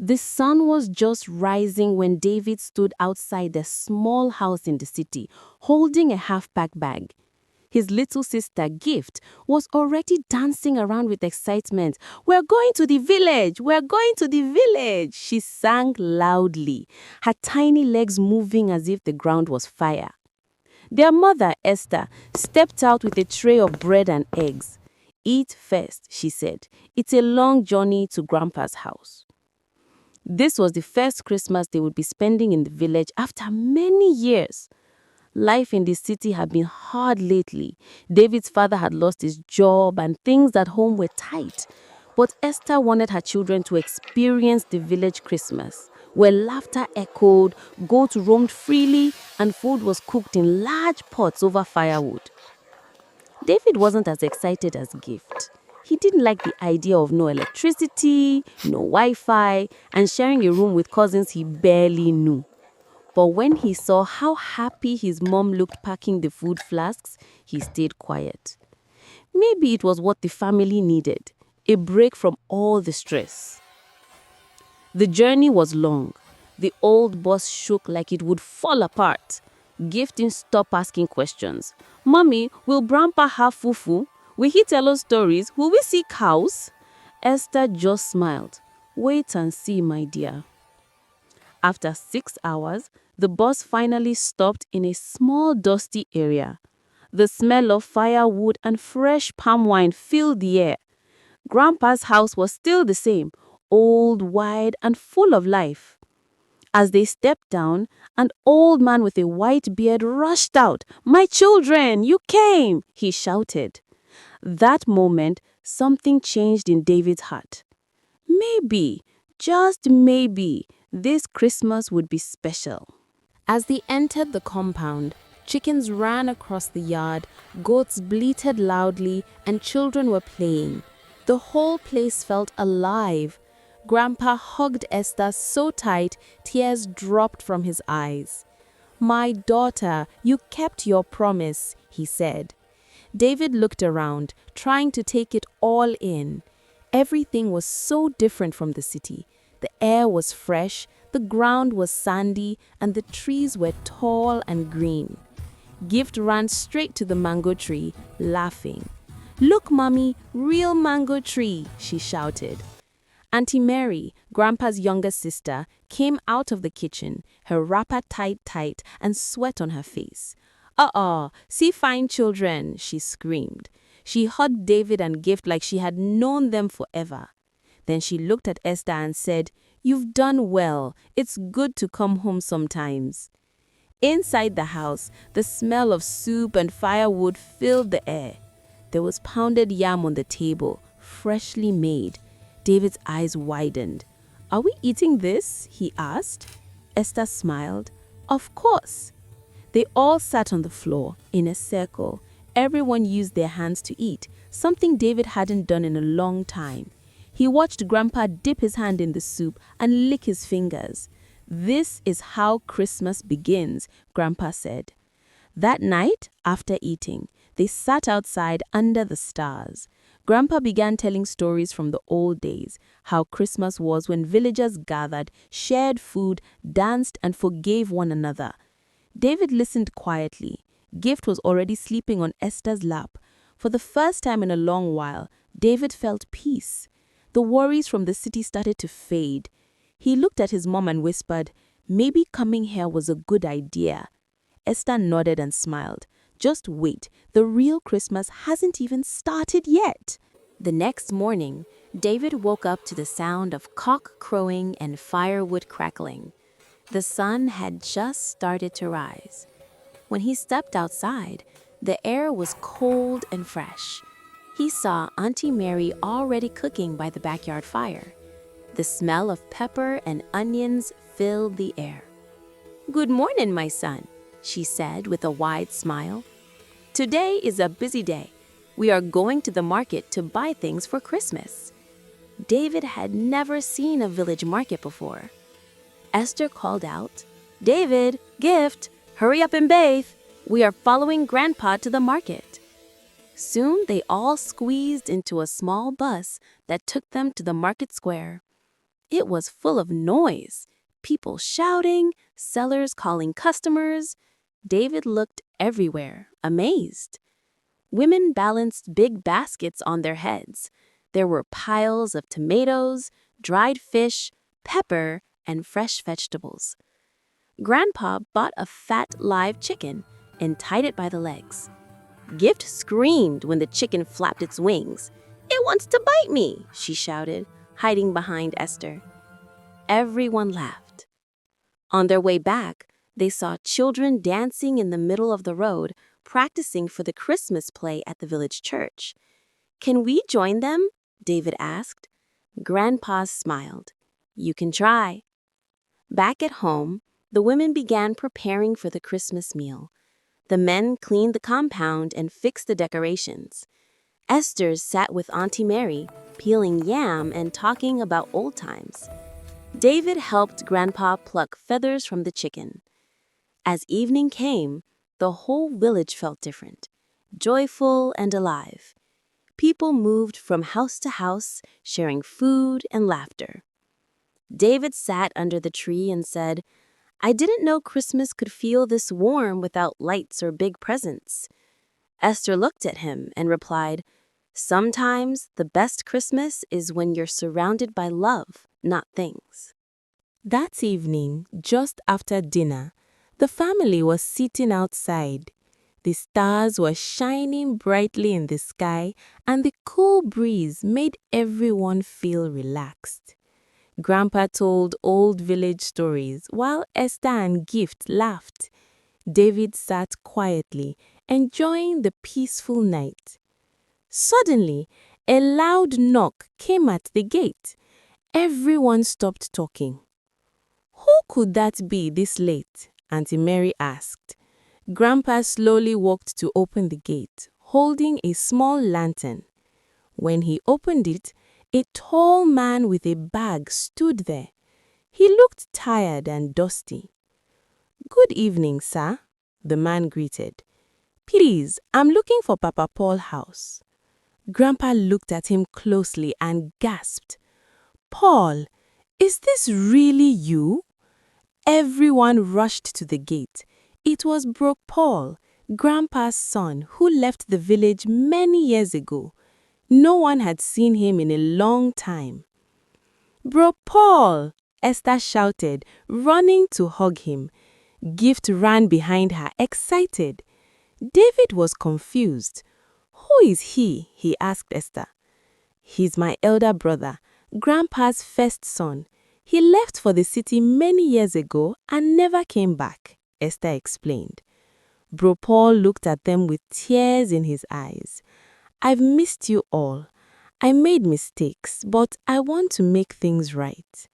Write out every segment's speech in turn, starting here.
The sun was just rising when David stood outside the small house in the city, holding a half-packed bag. His little sister, Gift, was already dancing around with excitement. "We're going to the village! We're going to the village!" she sang loudly, her tiny legs moving as if the ground was fire. Their mother, Esther, stepped out with a tray of bread and eggs. "Eat first," she said. "It's a long journey to Grandpa's house." This was the first Christmas they would be spending in the village after many years. Life in the city had been hard lately. David's father had lost his job and things at home were tight. But Esther wanted her children to experience the village Christmas, where laughter echoed, goats roamed freely, and food was cooked in large pots over firewood. David wasn't as excited as Gift. He didn't like the idea of no electricity, no Wi-Fi, and sharing a room with cousins he barely knew. But when he saw how happy his mom looked packing the food flasks, he stayed quiet. Maybe it was what the family needed, a break from all the stress. The journey was long. The old bus shook like it would fall apart. Gift didn't stop asking questions. "Mommy, will Grandpa have fufu? Will he tell us stories? Will we see cows?" Esther just smiled. "Wait and see, my dear." After 6 hours, the bus finally stopped in a small dusty area. The smell of firewood and fresh palm wine filled the air. Grandpa's house was still the same, old, wide, and full of life. As they stepped down, an old man with a white beard rushed out. "My children, you came!" he shouted. That moment, something changed in David's heart. Maybe, just maybe, this Christmas would be special. As they entered the compound, chickens ran across the yard, goats bleated loudly, and children were playing. The whole place felt alive. Grandpa hugged Esther so tight, tears dropped from his eyes. "My daughter, you kept your promise," he said. David looked around, trying to take it all in. Everything was so different from the city. The air was fresh, the ground was sandy, and the trees were tall and green. Gift ran straight to the mango tree, laughing. "Look, Mommy, real mango tree," she shouted. Auntie Mary, Grandpa's younger sister, came out of the kitchen, her wrapper tight, and sweat on her face. See fine children," she screamed. She hugged David and Gift like she had known them forever. Then she looked at Esther and said, "You've done well. It's good to come home sometimes." Inside the house, the smell of soup and firewood filled the air. There was pounded yam on the table, freshly made. David's eyes widened. "Are we eating this?" he asked. Esther smiled. "Of course." They all sat on the floor, in a circle. Everyone used their hands to eat, something David hadn't done in a long time. He watched Grandpa dip his hand in the soup and lick his fingers. "This is how Christmas begins," Grandpa said. That night, after eating, they sat outside under the stars. Grandpa began telling stories from the old days, how Christmas was when villagers gathered, shared food, danced, and forgave one another. David listened quietly. Gift was already sleeping on Esther's lap. For the first time in a long while, David felt peace. The worries from the city started to fade. He looked at his mom and whispered, "Maybe coming here was a good idea." Esther nodded and smiled. "Just wait, the real Christmas hasn't even started yet." The next morning, David woke up to the sound of cock crowing and firewood crackling. The sun had just started to rise. When he stepped outside, the air was cold and fresh. He saw Auntie Mary already cooking by the backyard fire. The smell of pepper and onions filled the air. "Good morning, my son," she said with a wide smile. "Today is a busy day. We are going to the market to buy things for Christmas." David had never seen a village market before. Esther called out, "David, Gift, hurry up and bathe. We are following Grandpa to the market." Soon they all squeezed into a small bus that took them to the market square. It was full of noise, people shouting, sellers calling customers. David looked everywhere, amazed. Women balanced big baskets on their heads. There were piles of tomatoes, dried fish, pepper, and fresh vegetables. Grandpa bought a fat live chicken and tied it by the legs. Gift screamed when the chicken flapped its wings. "It wants to bite me," she shouted, hiding behind Esther. Everyone laughed. On their way back, they saw children dancing in the middle of the road, practicing for the Christmas play at the village church. "Can we join them?" David asked. Grandpa smiled. "You can try." Back at home, the women began preparing for the Christmas meal. The men cleaned the compound and fixed the decorations. Esther sat with Auntie Mary, peeling yam and talking about old times. David helped Grandpa pluck feathers from the chicken. As evening came, the whole village felt different, joyful and alive. People moved from house to house, sharing food and laughter. David sat under the tree and said, "I didn't know Christmas could feel this warm without lights or big presents." Esther looked at him and replied, "Sometimes the best Christmas is when you're surrounded by love, not things." That evening, just after dinner, the family was sitting outside. The stars were shining brightly in the sky, and the cool breeze made everyone feel relaxed. Grandpa told old village stories while Esther and Gift laughed. David sat quietly, enjoying the peaceful night. Suddenly, a loud knock came at the gate. Everyone stopped talking. "Who could that be this late?" Auntie Mary asked. Grandpa slowly walked to open the gate, holding a small lantern. When he opened it, a tall man with a bag stood there. He looked tired and dusty. "Good evening, sir," the man greeted. "Please, I'm looking for Papa Paul's house." Grandpa looked at him closely and gasped. "Paul, is this really you?" Everyone rushed to the gate. It was Bro Paul, Grandpa's son, who left the village many years ago. No one had seen him in a long time. "Bro Paul!" Esther shouted, running to hug him. Gift ran behind her, excited. David was confused. "Who is he?" he asked Esther. "He's my elder brother, Grandpa's first son. He left for the city many years ago and never came back," Esther explained. Bro Paul looked at them with tears in his eyes. "I've missed you all. I made mistakes, but I want to make things right."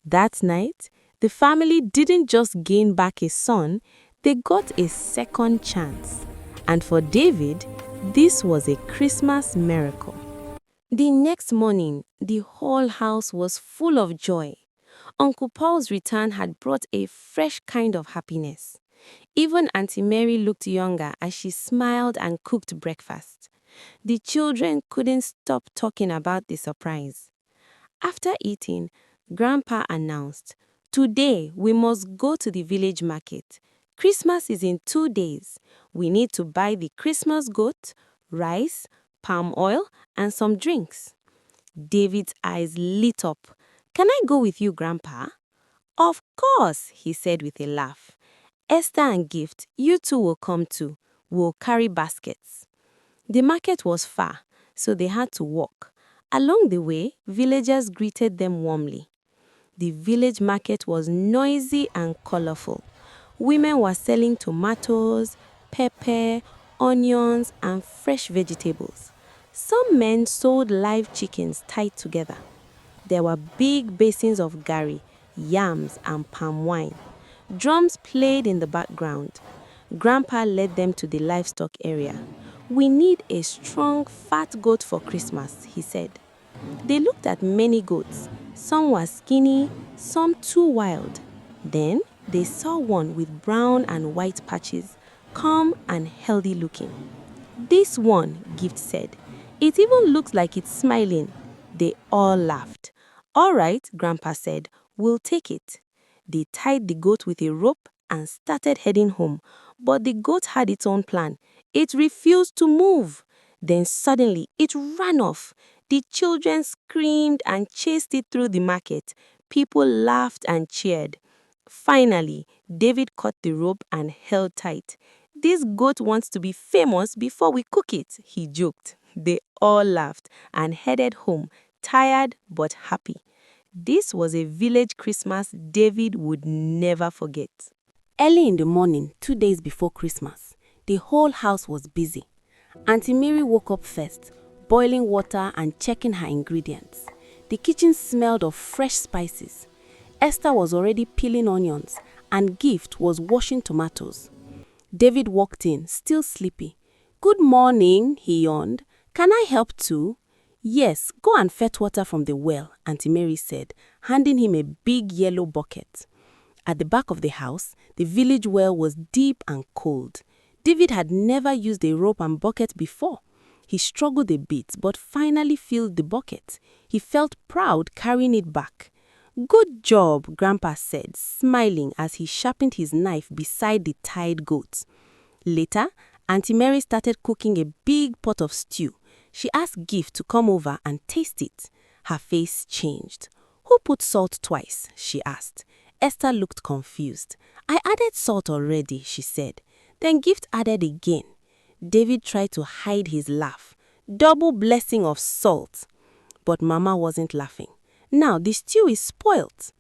That night, the family didn't just gain back a son, they got a second chance. And for David, this was a Christmas miracle. The next morning, the whole house was full of joy. Uncle Paul's return had brought a fresh kind of happiness. Even Auntie Mary looked younger as she smiled and cooked breakfast. The children couldn't stop talking about the surprise. After eating, Grandpa announced, "Today we must go to the village market. Christmas is in 2 days. We need to buy the Christmas goat, rice, palm oil, and some drinks." David's eyes lit up. "Can I go with you, Grandpa?" "Of course," he said with a laugh. "Esther and Gift, you two will come too. We'll carry baskets." The market was far, so they had to walk. Along the way, villagers greeted them warmly. The village market was noisy and colorful. Women were selling tomatoes, pepper, onions, and fresh vegetables. Some men sold live chickens tied together. There were big basins of gari, yams, and palm wine. Drums played in the background. Grandpa led them to the livestock area. "We need a strong, fat goat for Christmas," he said. They looked at many goats. Some were skinny, some too wild. Then they saw one with brown and white patches, calm and healthy looking. "This one," Gift said. "It even looks like it's smiling." They all laughed. "All right," Grandpa said, "we'll take it." They tied the goat with a rope and started heading home. But the goat had its own plan. It refused to move. Then suddenly it ran off. The children screamed and chased it through the market. People laughed and cheered. Finally, David caught the rope and held tight. "This goat wants to be famous before we cook it," he joked. They all laughed and headed home, tired but happy. This was a village Christmas David would never forget. Early in the morning, 2 days before Christmas, the whole house was busy. Auntie Mary woke up first, boiling water and checking her ingredients. The kitchen smelled of fresh spices. Esther was already peeling onions, and Gift was washing tomatoes. David walked in, still sleepy. "Good morning," he yawned. "Can I help too?" "Yes, go and fetch water from the well," Auntie Mary said, handing him a big yellow bucket. At the back of the house, the village well was deep and cold. David had never used a rope and bucket before. He struggled a bit, but finally filled the bucket. He felt proud carrying it back. "Good job," Grandpa said, smiling as he sharpened his knife beside the tied goat. Later, Auntie Mary started cooking a big pot of stew. She asked Gift to come over and taste it. Her face changed. "Who put salt twice?" she asked. Esther looked confused. "I added salt already," she said. Then Gift added again. David tried to hide his laugh. "Double blessing of salt." But Mama wasn't laughing. "Now the stew is spoilt."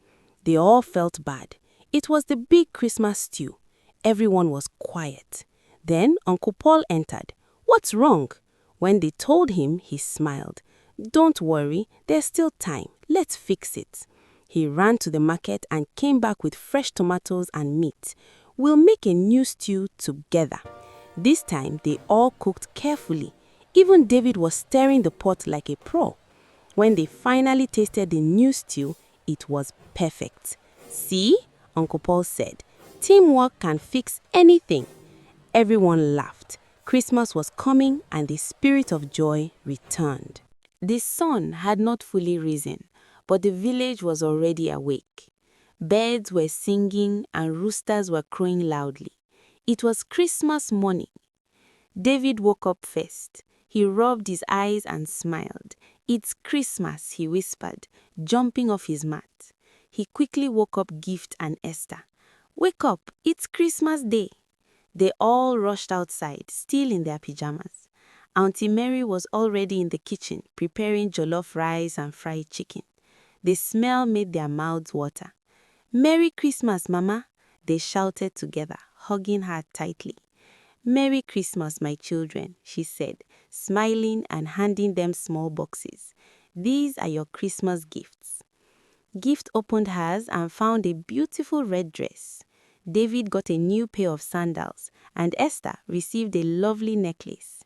They all felt bad. It was the big Christmas stew. Everyone was quiet. Then Uncle Paul entered. "What's wrong?" When they told him, he smiled. "Don't worry, there's still time. Let's fix it." He ran to the market and came back with fresh tomatoes and meat. "We'll make a new stew together." This time, they all cooked carefully. Even David was stirring the pot like a pro. When they finally tasted the new stew, it was perfect. "See?" Uncle Paul said. "Teamwork can fix anything." Everyone laughed. Christmas was coming and the spirit of joy returned. The sun had not fully risen, but the village was already awake. Birds were singing and roosters were crowing loudly. It was Christmas morning. David woke up first. He rubbed his eyes and smiled. "It's Christmas," he whispered, jumping off his mat. He quickly woke up Gift and Esther. "Wake up, it's Christmas Day." They all rushed outside, still in their pajamas. Auntie Mary was already in the kitchen, preparing jollof rice and fried chicken. The smell made their mouths water. "Merry Christmas, Mama," they shouted together, hugging her tightly. "Merry Christmas, my children," she said, smiling and handing them small boxes. "These are your Christmas gifts." Gift opened hers and found a beautiful red dress. David got a new pair of sandals, and Esther received a lovely necklace.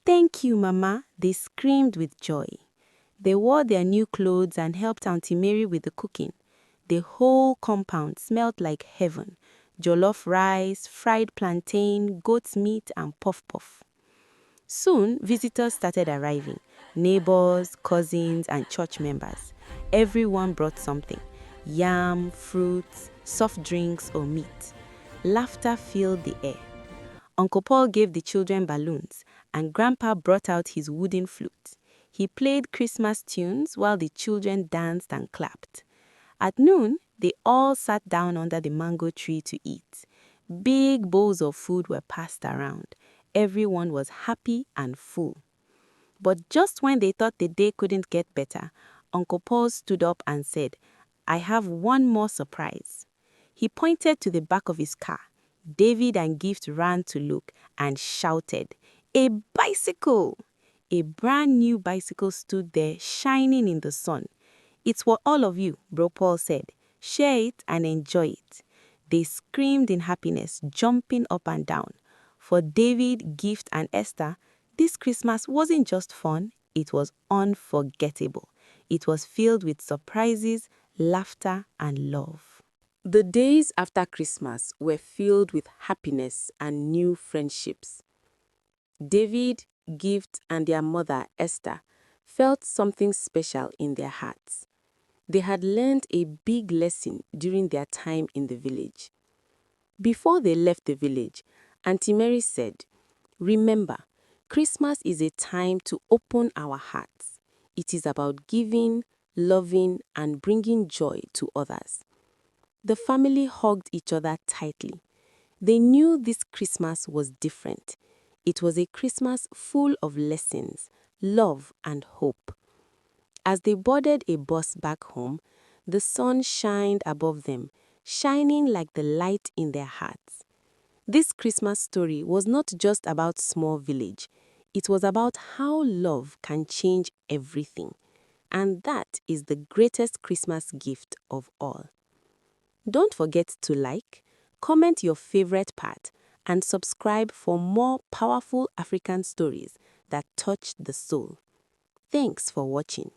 "Thank you, Mama," they screamed with joy. They wore their new clothes and helped Auntie Mary with the cooking. The whole compound smelled like heaven. Jollof rice, fried plantain, goat's meat, and puff-puff. Soon, visitors started arriving. Neighbors, cousins, and church members. Everyone brought something. Yam, fruits, soft drinks, or meat. Laughter filled the air. Uncle Paul gave the children balloons, and Grandpa brought out his wooden flute. He played Christmas tunes while the children danced and clapped. At noon, they all sat down under the mango tree to eat. Big bowls of food were passed around. Everyone was happy and full. But just when they thought the day couldn't get better, Uncle Paul stood up and said, "I have one more surprise." He pointed to the back of his car. David and Gift ran to look and shouted, "A bicycle!" A brand new bicycle stood there, shining in the sun. "It's for all of you," Bro Paul said. "Share it and enjoy it." They screamed in happiness, jumping up and down. For David, Gift, and Esther, this Christmas wasn't just fun, it was unforgettable. It was filled with surprises, laughter, and love. The days after Christmas were filled with happiness and new friendships. David, Gift, and their mother, Esther, felt something special in their hearts. They had learned a big lesson during their time in the village. Before they left the village, Auntie Mary said, "Remember, Christmas is a time to open our hearts. It is about giving, loving, and bringing joy to others." The family hugged each other tightly. They knew this Christmas was different. It was a Christmas full of lessons, love, and hope. As they boarded a bus back home, the sun shined above them, shining like the light in their hearts. This Christmas story was not just about small village. It was about how love can change everything. And that is the greatest Christmas gift of all. Don't forget to like, comment your favorite part, and subscribe for more powerful African stories that touch the soul. Thanks for watching.